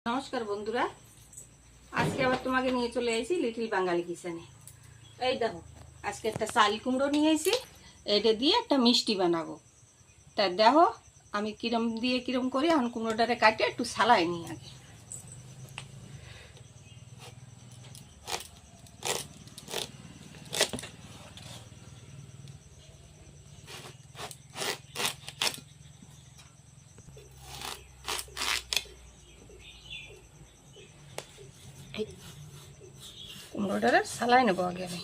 নমস্কার বন্ধুরা, আজকে আবার তোমাকে নিয়ে চলে এসেছি লিটল বাঙালি কিচেনে। এই দেখো, আজকে একটা চাল কুমড়ো নিয়ে এসেছি, এটা দিয়ে একটা মিষ্টি বানাবো। তা দেখো আমি কিরম করি। এখন কুমড়োটারে কাটে একটু সালাই নিই আগে। এই কুমড়োটারে সালাই নেবো আগে আমি।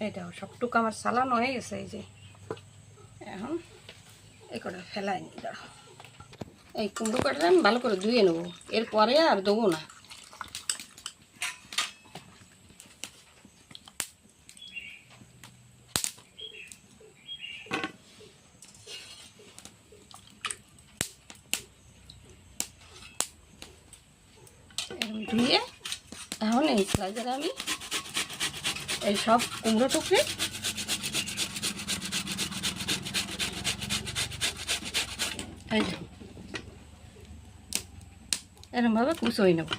এই দেখো সবটুকু আমার সালানো হয়ে গেছে। এই যে এখন এই কটা ফেলাই নি। দাঁড়াও, এই কুমড়ো কাটাটা আমি ভালো করে ধুয়ে নেবো, এরপরে আর দেবো না। ধুয়ে এখন এই স্লাইসারে আমি এই সব কুমড়ো টুকরে এই যে এরকমভাবে কুচোই নেব।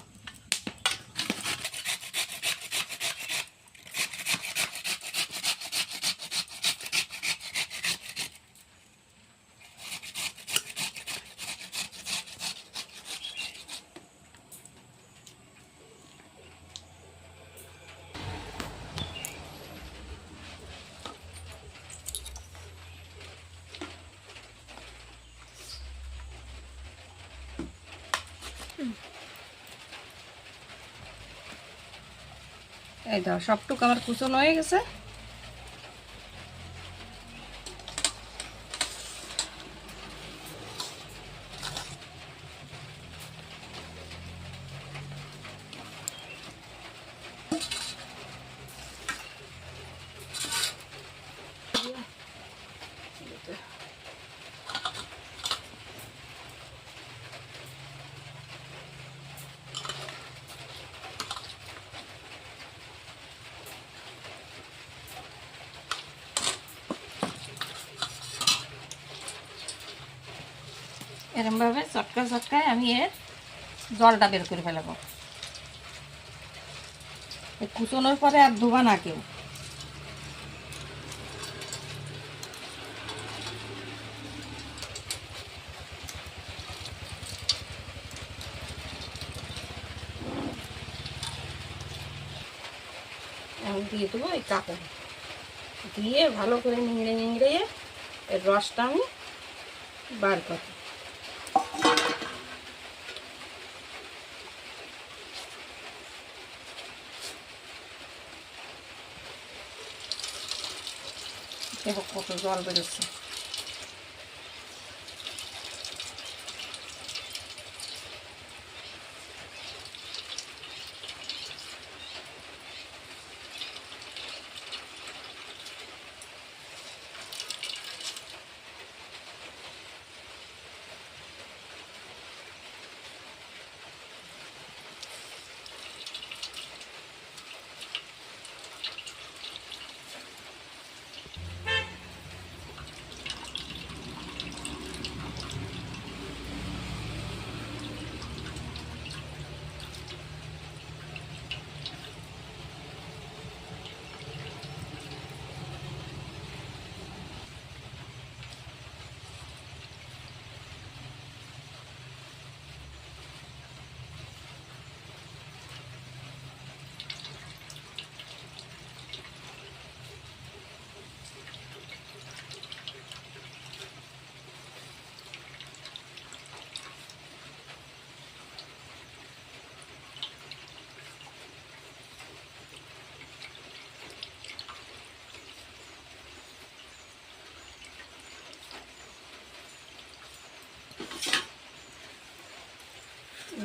এই দাও সবটুকু আমার কুচোনো হয়ে গেছে। এরমভাবে চটকায় আমি এর জলটা বের করে ফেলাবো। কুচোনোর পরে আর ধোবা না কেউ। এখন দিয়ে দেবো এই কাপড় দিয়ে ভালো করে নিংড়ে এর রসটা আমি বার করব। দেখো কত জল বেরোচ্ছে।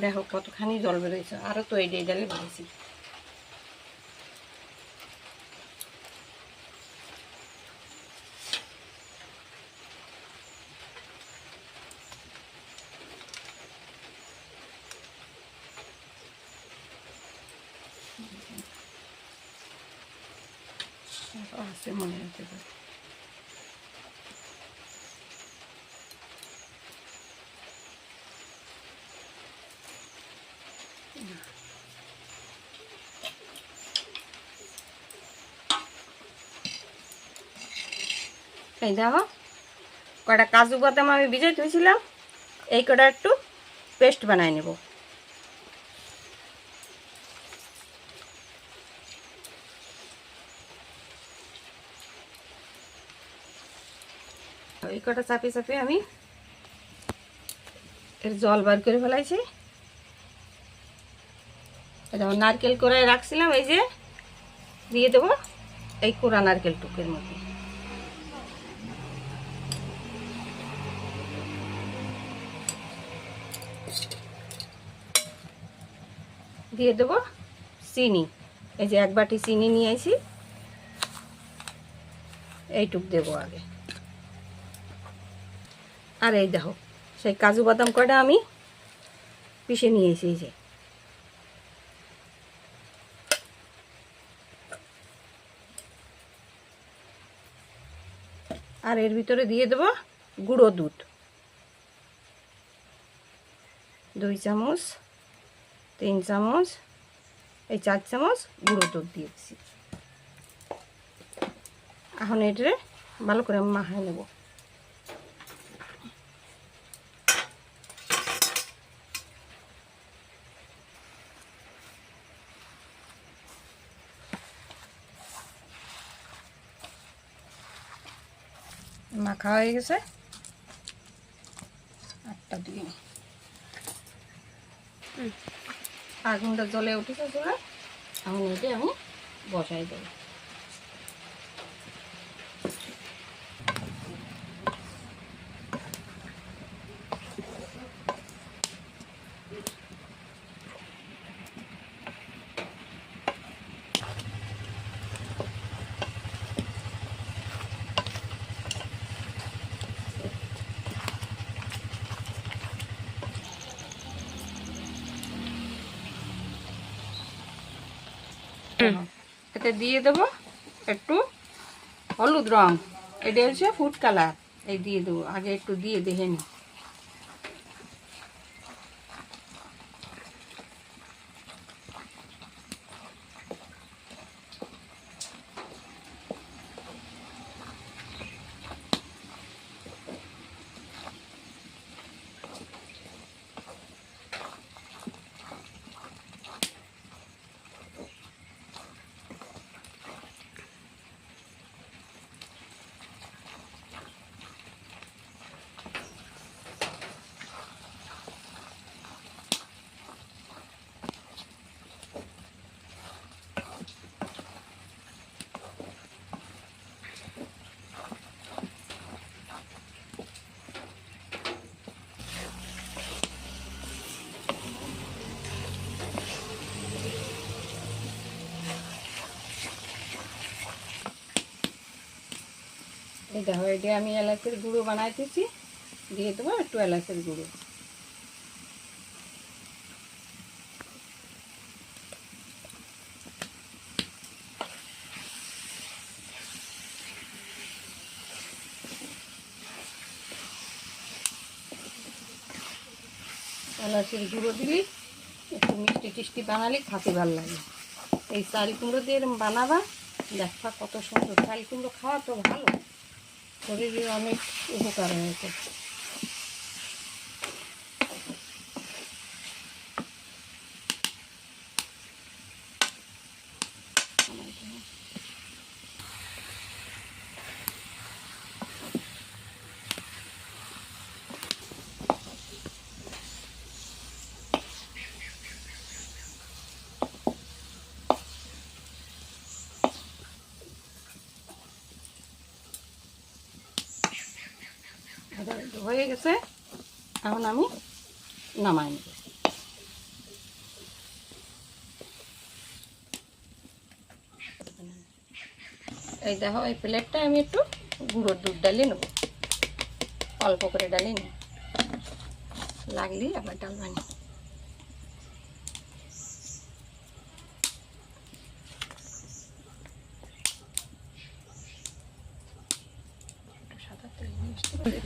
দেখো কতখানি জল বেরোয়েছে, আরও তো এই ডালে বেরিয়েছি। আছে মনে হতে পারে। এই দেখো কয়টা কাজু বাদাম আমি ভিজাই ধুয়েছিলাম, এই কটা একটু পেস্ট বানাই নেব। এই কটা চাপিয়ে চাপিয়ে আমি এর জল বার করে ফেলাইছি। যেমন নারকেল কোড়ায় রাখছিলাম, এই যে দিয়ে দেবো এই কোড়া নারকেল টুকের মধ্যে। দিয়ে দেবো চিনি, এই যে 1 বাটি চিনি নিয়ে আসি, এইটুক দেবো আগে। আর এই দেখো সেই কাজু বাদাম কয়টা আমি পিষে নিয়েছি, এই যে আর এর ভিতরে দিয়ে দেবো গুঁড়ো দুধ 2 চামচ, 3 চামচ, এই 4 চামচ গুঁড়ো দুধ দিয়েছি। এখন এটারে ভালো করে মাখায় নেব। মাখা হয়ে গেছে, আটটা দিয়ে আগুনটা জ্বলে উঠেছে চলে। এখন এটা আমি বসাই দেব। এতে দিয়ে দেবো একটু হলুদ রং, এটা হচ্ছে ফুড কালার, এই দিয়ে দেবো। আগে একটু দিয়ে দেখে নিই। এই দেখো এটা আমি এলাচের গুঁড়ো বানাইতেছি, দিয়ে দেবো একটু এলাচের গুঁড়ো। এলাচের গুঁড়ো দিলি একটু মিষ্টি টিষ্টি বানালে খেতে ভালো লাগে। এই চাল কুমড়ো দিয়ে বানাবা, দেখা কত সুন্দর। চাল কুমড়ো খাওয়া তো ভালো, শরীরের অনেক উপকার হয়েছে। হয়ে গেছে, এখন আমি নামাই নেব। এই দেখো এই প্লেটটায় আমি একটু গুঁড়োর দুধ ডালিয়ে নেবো, অল্প করে ডালিয়ে নিই, লাগলেই আবার ডাল বানিয়ে। সাদা তেল মিষ্টি করে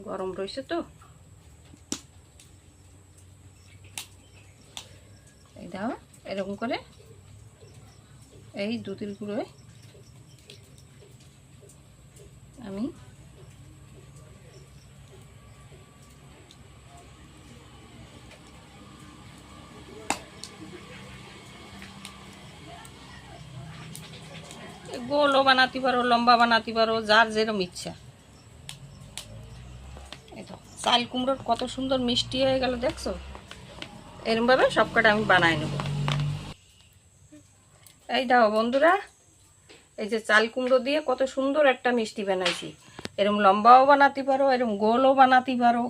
গরম রয়েছে তো। এই দাও এরকম করে এই দুধের গুঁড়োয় আমি গোলও বানাতে পারো, লম্বা বানাতে পারো, যার যেরকম ইচ্ছা। এই তো চাল কুমড়োর কত সুন্দর মিষ্টি হয়ে গেল দেখছো। এরকমভাবে সবকটা আমি বানাই নেব। এই দাও বন্ধুরা, এই যে চাল কুমড়ো দিয়ে কত সুন্দর একটা মিষ্টি বানাইছি। এরকম লম্বাও বানাতে পারো, এরকম গোলও বানাতে পারো।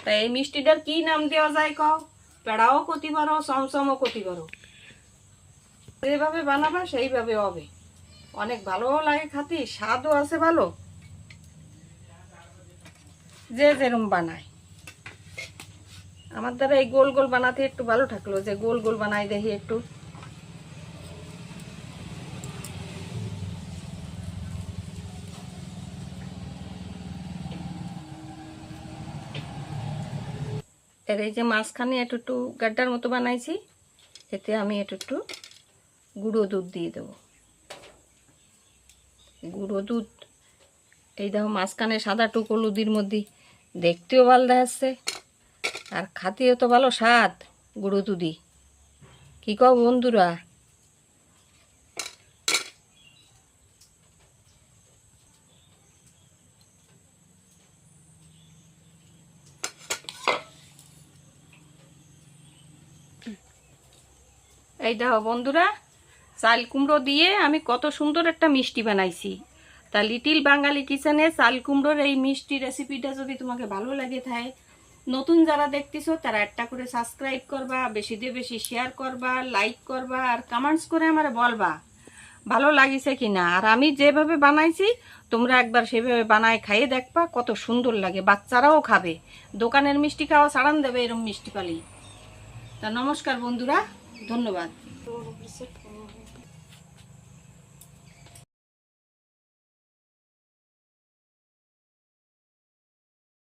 তাই এই মিষ্টিটার কি নাম দেওয়া যায় কও? পেড়াও করতে পারো, চমচমও করতে পারো। যেভাবে বানাবা সেইভাবে হবে, অনেক ভালোও লাগে খাতে, স্বাদও আছে ভালো, যে যেরকম বানায়। আমার দ্বারা এই গোল গোল বানাতে একটু ভালো থাকলো, যে গোল গোল বানাই দেখি একটু। এর এই যে মাঝখানে একটু একটু গাড্ডার মতো বানাইছি, এতে আমি একটু একটু গুঁড়ো দুধ দিয়ে দেবো। গুঁড়ো দুধ এই দেখো মাঝখানে সাদা টুকো লুদির মধ্যে দেখতেও ভালো দেখাচ্ছে, আর খাতেও তো ভালো স্বাদ গুঁড়ো দুধি। কি কও বন্ধুরা? এই দেখো বন্ধুরা, চাল কুমড়ো দিয়ে আমি কত সুন্দর একটা মিষ্টি বানাইছি। তা লিটিল বাঙালি কিচেনে চাল কুমড়োর এই মিষ্টি রেসিপিটা যদি তোমাকে ভালো লাগে থাকে, নতুন যারা দেখতেছো তারা একটা করে সাবস্ক্রাইব করবা, বেশি দিয়ে বেশি শেয়ার করবা, লাইক করবা, আর কমেন্টস করে আমার বলবা ভালো লাগিছে কিনা। আর আমি যেভাবে বানাইছি তোমরা একবার সেভাবে বানায় খাইয়ে দেখবা, কত সুন্দর লাগে, বাচ্চারাও খাবে। দোকানের মিষ্টি খাওয়া ছাড়ান দেবে এরকম মিষ্টি পালি। তা নমস্কার বন্ধুরা, ধন্যবাদ।